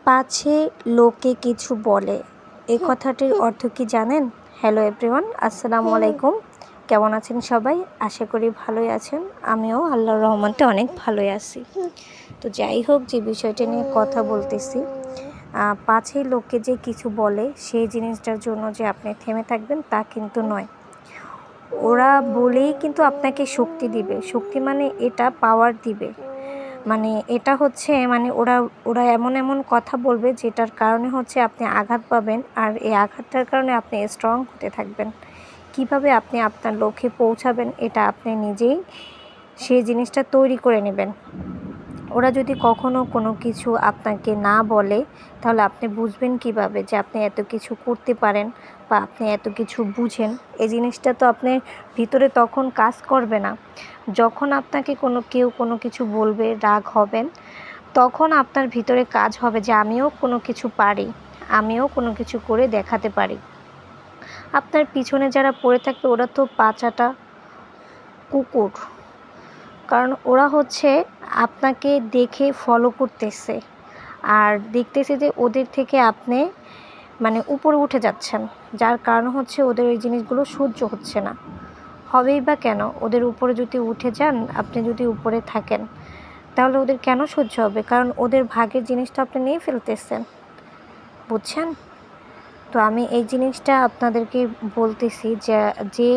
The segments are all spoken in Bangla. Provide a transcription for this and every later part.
পাছে লোকে কিছু বলে, এই কথাটির অর্থ কি জানেন? হ্যালো এভরিওয়ান, আসসালামু আলাইকুম। কেমন আছেন সবাই? আশা করি ভালোই আছেন। আমিও আল্লাহর রহমতে অনেক ভালোই আছি। তো যাই হোক, যে বিষয়টা নিয়ে কথা বলতেছি, পাছে লোকে যে কিছু বলে সেই জিনিসটার জন্য যে আপনি থেমে থাকবেন তা কিন্তু নয়। ওরা বলেই কিন্তু আপনাকে শক্তি দিবে। শক্তি মানে এটা পাওয়ার দিবে, মানে এটা হচ্ছে মানে ওরা এমন এমন কথা বলবে যেটার কারণে হচ্ছে আপনি আঘাত পাবেন, আর এই আঘাতটার কারণে আপনি স্ট্রং হতে থাকবেন। কিভাবে আপনি আপনার লক্ষ্যে পৌঁছাবেন এটা আপনি নিজেই সেই জিনিসটা তৈরি করে নেবেন। ওরা যদি কখনো কোনো কিছু আপনাকে না বলে, তাহলে আপনি বুঝবেন কিভাবে যে আপনি এত কিছু করতে পারেন বা আপনি এত কিছু বুঝেন? এই জিনিসটা তো আপনার ভিতরে তখন কাজ করবে না। যখন আপনাকে কেউ কোনো কিছু বলবে, রাগ হবেন, তখন আপনার ভিতরে কাজ হবে যে আমিও কোনো কিছু পারি, আমিও কোনো কিছু করে দেখাতে পারি। আপনার পিছনে যারা পড়ে থাকবে ওরা তো পাচাটা কুকুর, কারণ ওরা হচ্ছে আপনাকে দেখে ফলো করতেছে আর দেখতেছে যে ওদের থেকে আপনি মানে উপরে উঠে যাচ্ছেন, যার কারণ হচ্ছে ওদের এই জিনিসগুলো সহ্য হচ্ছে না। হবেই বা কেন? ওদের উপরে যদি উঠে যান, আপনি যদি উপরে থাকেন, তাহলে ওদের কেন সহ্য হবে? কারণ ওদের ভাগের জিনিসটা আপনি নিয়ে ফেলতেছেন, বুঝছেন? তো আমি এই জিনিসটা আপনাদেরকে বলতেছি যে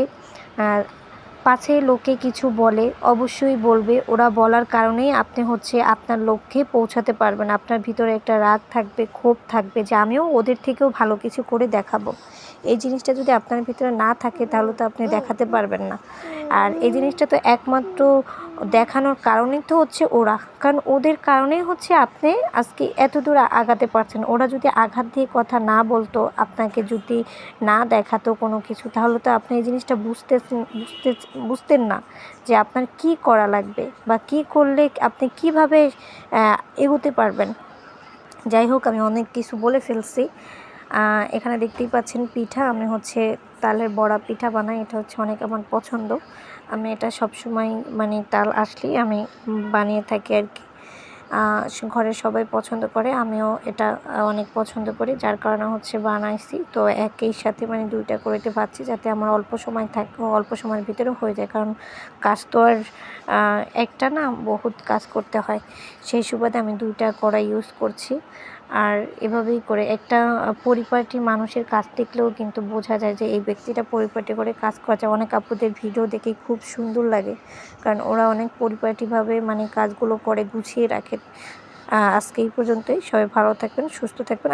পাছে লোকে কিছু বলে, অবশ্যই বলবে। ওরা বলার কারণেই আপনি হচ্ছে আপনার লক্ষ্যে পৌঁছাতে পারবেন। আপনার ভিতরে একটা রাগ থাকবে, ক্ষোভ থাকবে যে আমিও ওদের থেকেও ভালো কিছু করে দেখাবো। এই জিনিসটা যদি আপনার ভিতরে না থাকে তাহলে তো আপনি দেখাতে পারবেন না। আর এই জিনিসটা তো একমাত্র দেখানোর কারণেই তো হচ্ছে ওরা, কারণ ওদের কারণেই হচ্ছে আপনি আজকে এত দূর আগাতে পারছেন। ওরা যদি আঘাত দিয়ে কথা না বলতো, আপনাকে যদি না দেখাতো কোনো কিছু, তাহলে তো আপনি এই জিনিসটা বুঝতেন না যে আপনার কি করা লাগবে বা কি করলে আপনি কিভাবে এগোতে পারবেন। যাই হোক, আমি অনেক কিছু বলে ফেলছি। এখানে দেখতেই পাচ্ছেন পিঠা, আমি হচ্ছে তালের বড়া পিঠা বানাই। এটা হচ্ছে অনেক আমার পছন্দ। আমি এটা সবসময় মানে তাল আসলেই আমি বানিয়ে থাকি আর কি। ঘরের সবাই পছন্দ করে, আমিও এটা অনেক পছন্দ করি, যার কারণে হচ্ছে বানাইছি। তো একই সাথে মানে দুইটা করতে পারছি যাতে আমার অল্প সময়ের ভিতরে হয়ে যায়, কারণ কাজ তো আর একটা না, বহুত কাজ করতে হয়। সেই সুবাদে আমি দুইটা কড়াই ইউজ করছি। আর এভাবেই করে একটা পরিপাটি মানুষের কাজ দেখলেও কিন্তু বোঝা যায় যে এই ব্যক্তিটা পরিপাটি করে কাজ করছে। অনেক আপুদের ভিডিও দেখে খুব সুন্দর লাগে, কারণ ওরা অনেক পরিপাটিভাবে মানে কাজগুলো করে গুছিয়ে রাখে। আজকে এই পর্যন্তই। সবাই ভালো থাকবেন, সুস্থ থাকবেন।